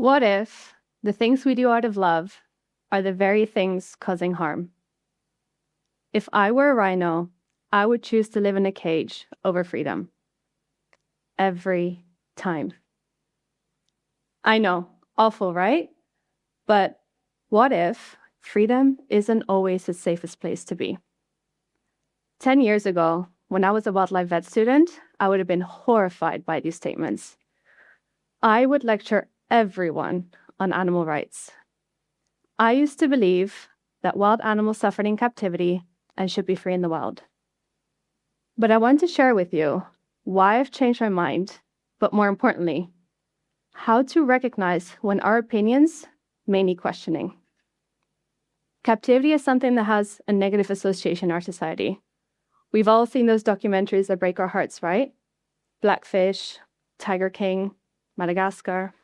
What if the things we do out of love are the very things causing harm? If I were a rhino, I would choose to live in a cage over freedom. Every time. I know, awful, right? But what if freedom isn't always the safest place to be? 10 years ago, when I was a wildlife vet student, I would have been horrified by these statements. I would lecture everyone on animal rights. I used to believe that wild animals suffered in captivity and should be free in the wild. But I want to share with you why I've changed my mind, but more importantly, how to recognize when our opinions may need questioning. Captivity is something that has a negative association in our society. We've all seen those documentaries that break our hearts, right? Blackfish, Tiger King, Madagascar.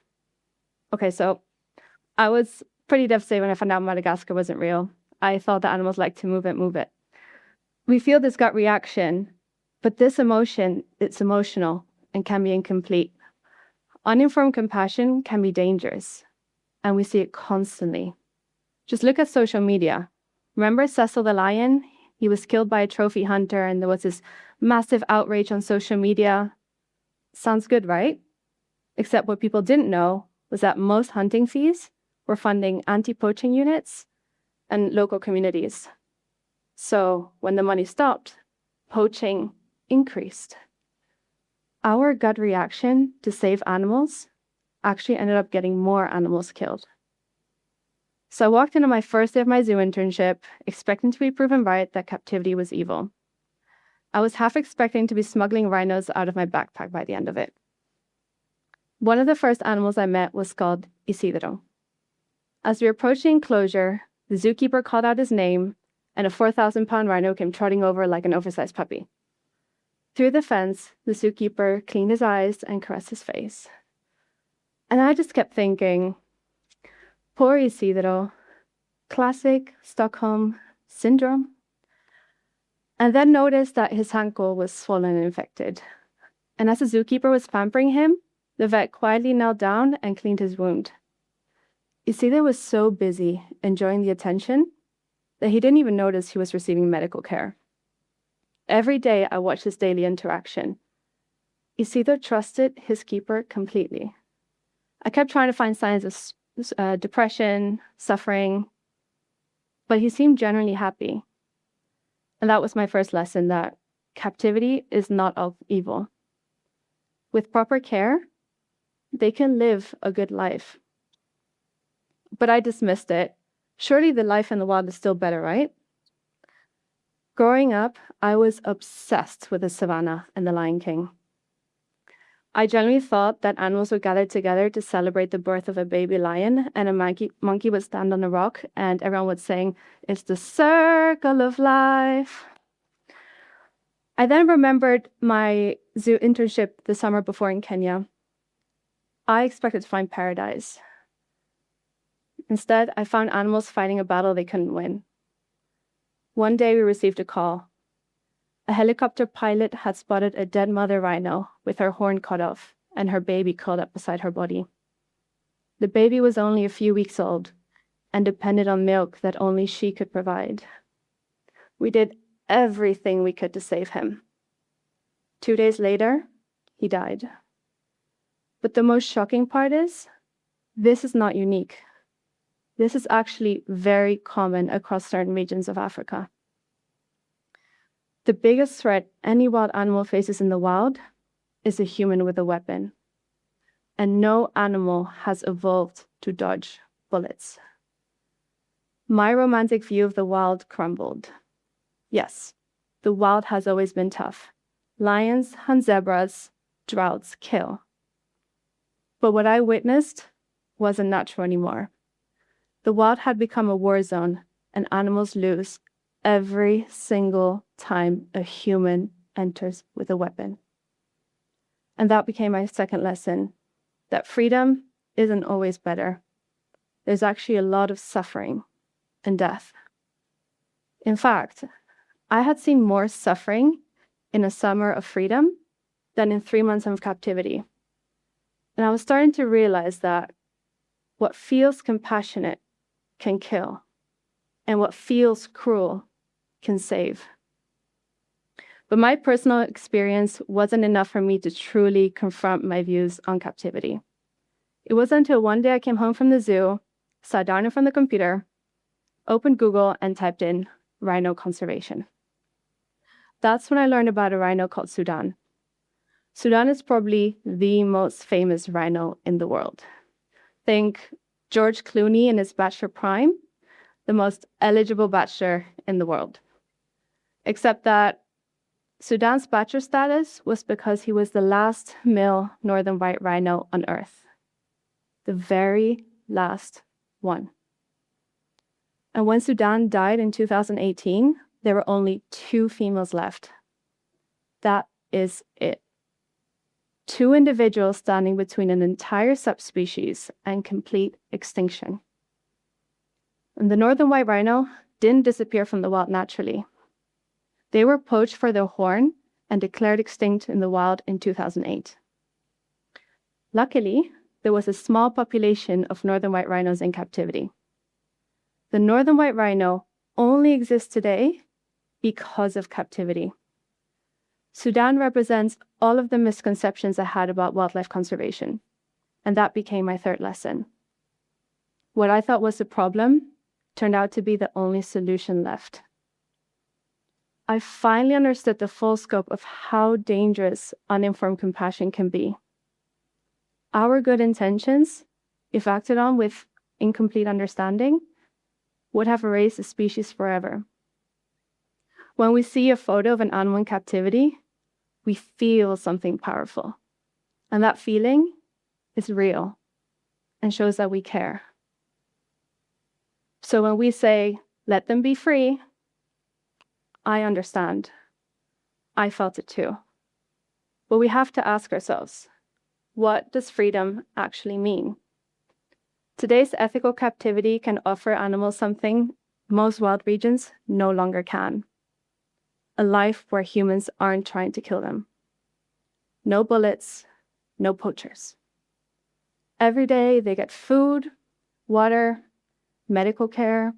Okay, so I was pretty devastated when I found out Madagascar wasn't real. I thought the animals like to move it. We feel this gut reaction, but this emotion, it's emotional and can be incomplete. Uninformed compassion can be dangerous, and we see it constantly. Just look at social media. Remember Cecil the lion? He was killed by a trophy hunter, and there was this massive outrage on social media. Sounds good, right? Except what people didn't know was that most hunting fees were funding anti-poaching units and local communities. So when the money stopped, poaching increased. Our gut reaction to save animals actually ended up getting more animals killed. So I walked into my first day of my zoo internship, expecting to be proven right that captivity was evil. I was half expecting to be smuggling rhinos out of my backpack by the end of it. One of the first animals I met was called Isidro. As we approached the enclosure, the zookeeper called out his name, and a 4,000-pound rhino came trotting over like an oversized puppy. Through the fence, the zookeeper cleaned his eyes and caressed his face. And I just kept thinking, poor Isidro, classic Stockholm syndrome. And then noticed that his ankle was swollen and infected. And as the zookeeper was pampering him, the vet quietly knelt down and cleaned his wound. Isidro was so busy enjoying the attention that he didn't even notice he was receiving medical care. Every day I watched this daily interaction. Isidro trusted his keeper completely. I kept trying to find signs of depression, suffering, but he seemed genuinely happy. And that was my first lesson, that captivity is not all evil. With proper care, they can live a good life. But I dismissed it. Surely the life in the wild is still better, right? Growing up, I was obsessed with the savannah and the Lion King. I generally thought that animals would gather together to celebrate the birth of a baby lion, and a monkey would stand on a rock, and everyone would sing, "It's the circle of life." I then remembered my zoo internship the summer before in Kenya. I expected to find paradise. Instead, I found animals fighting a battle they couldn't win. One day we received a call. A helicopter pilot had spotted a dead mother rhino with her horn cut off and her baby curled up beside her body. The baby was only a few weeks old and depended on milk that only she could provide. We did everything we could to save him. 2 days later, he died. But the most shocking part is, this is not unique. This is actually very common across certain regions of Africa. The biggest threat any wild animal faces in the wild is a human with a weapon. And no animal has evolved to dodge bullets. My romantic view of the wild crumbled. Yes, the wild has always been tough. Lions hunt zebras, droughts kill. But what I witnessed wasn't natural anymore. The wild had become a war zone, and animals lose every single time a human enters with a weapon. And that became my second lesson, that freedom isn't always better. There's actually a lot of suffering and death. In fact, I had seen more suffering in a summer of freedom than in 3 months of captivity. And I was starting to realize that What feels compassionate can kill, and what feels cruel can save. But my personal experience wasn't enough for me to truly confront my views on captivity. It wasn't until one day I came home from the zoo, sat down in front of the computer, opened Google, and typed in rhino conservation. That's when I learned about a rhino called Sudan. Sudan is probably the most famous rhino in the world. Think George Clooney in his Bachelor Prime, the most eligible bachelor in the world. Except that Sudan's bachelor status was because he was the last male northern white rhino on Earth. The very last one. And when Sudan died in 2018, there were only 2 females left. That is it. 2 individuals standing between an entire subspecies and complete extinction. And the northern white rhino didn't disappear from the wild naturally. They were poached for their horn and declared extinct in the wild in 2008. Luckily, there was a small population of northern white rhinos in captivity. The northern white rhino only exists today because of captivity. Sudan represents all of the misconceptions I had about wildlife conservation, and that became my 3rd lesson. What I thought was the problem turned out to be the only solution left. I finally understood the full scope of how dangerous uninformed compassion can be. Our good intentions, if acted on with incomplete understanding, would have erased the species forever. When we see a photo of an animal in captivity, we feel something powerful. And that feeling is real and shows that we care. So when we say, let them be free, I understand. I felt it too. But we have to ask ourselves, what does freedom actually mean? Today's ethical captivity can offer animals something most wild regions no longer can. A life where humans aren't trying to kill them. No bullets, no poachers. Every day they get food, water, medical care,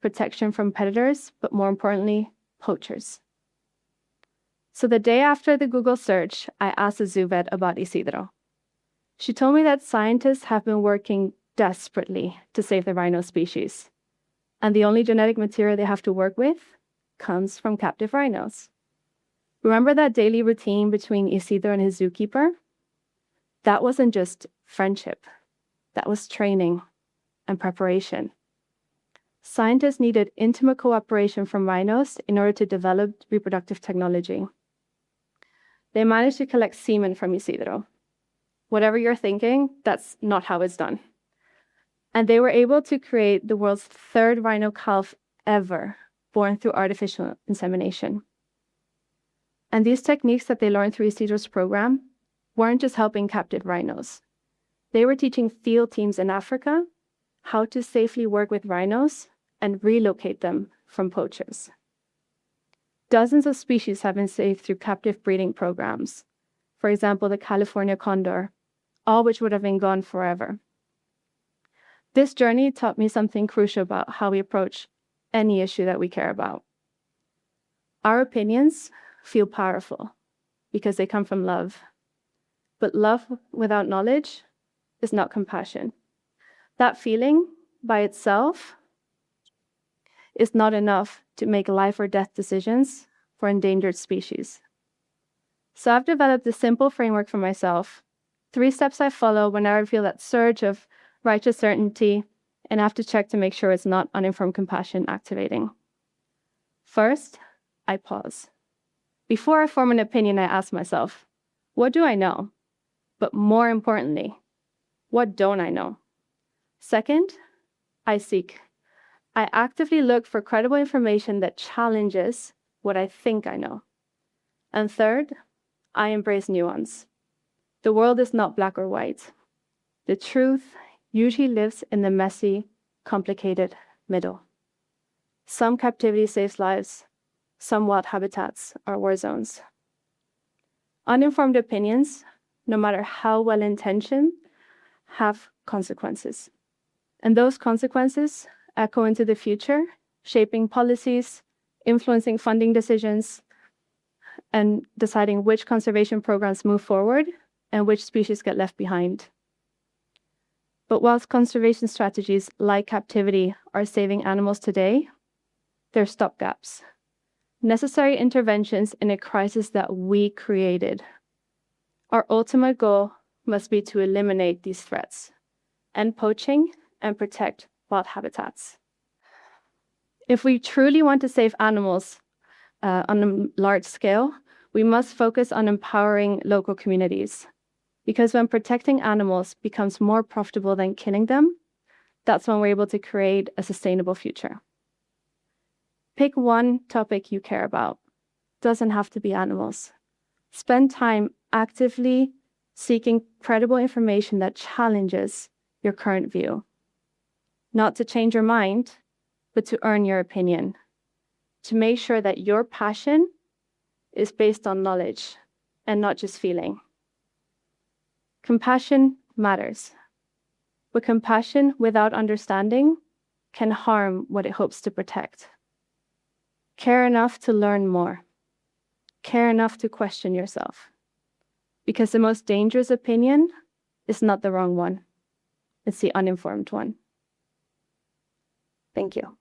protection from predators, but more importantly, poachers. So the day after the Google search, I asked a zoo vet about Isidro. She told me that scientists have been working desperately to save the rhino species, and the only genetic material they have to work with comes from captive rhinos. Remember that daily routine between Isidro and his zookeeper? That wasn't just friendship. That was training and preparation. Scientists needed intimate cooperation from rhinos in order to develop reproductive technology. They managed to collect semen from Isidro. Whatever you're thinking, that's not how it's done. And they were able to create the world's 3rd rhino calf ever, born through artificial insemination. And these techniques that they learned through Isidro's program weren't just helping captive rhinos. They were teaching field teams in Africa how to safely work with rhinos and relocate them from poachers. Dozens of species have been saved through captive breeding programs. For example, the California condor, all which would have been gone forever. This journey taught me something crucial about how we approach any issue that we care about. Our opinions feel powerful because they come from love. But love without knowledge is not compassion. That feeling by itself is not enough to make life or death decisions for endangered species. So I've developed a simple framework for myself, 3 steps I follow whenever I feel that surge of righteous certainty and have to check to make sure it's not uninformed compassion activating. First, I pause. Before I form an opinion, I ask myself, what do I know? But more importantly, what don't I know? Second, I seek. I actively look for credible information that challenges what I think I know. And third, I embrace nuance. The world is not black or white. The truth usually lives in the messy, complicated middle. Some captivity saves lives. Some wild habitats are war zones. Uninformed opinions, no matter how well-intentioned, have consequences. And those consequences echo into the future, shaping policies, influencing funding decisions, and deciding which conservation programs move forward and which species get left behind. But whilst conservation strategies like captivity are saving animals today, they're stopgaps, necessary interventions in a crisis that we created. Our ultimate goal must be to eliminate these threats, end poaching, and protect wild habitats. If we truly want to save animals on a large scale, we must focus on empowering local communities. Because when protecting animals becomes more profitable than killing them, that's when we're able to create a sustainable future. Pick one topic you care about. Doesn't have to be animals. Spend time actively seeking credible information that challenges your current view. Not to change your mind, but to earn your opinion. To make sure that your passion is based on knowledge and not just feeling. Compassion matters, but compassion without understanding can harm what it hopes to protect. Care enough to learn more. Care enough to question yourself. Because the most dangerous opinion is not the wrong one. It's the uninformed one. Thank you.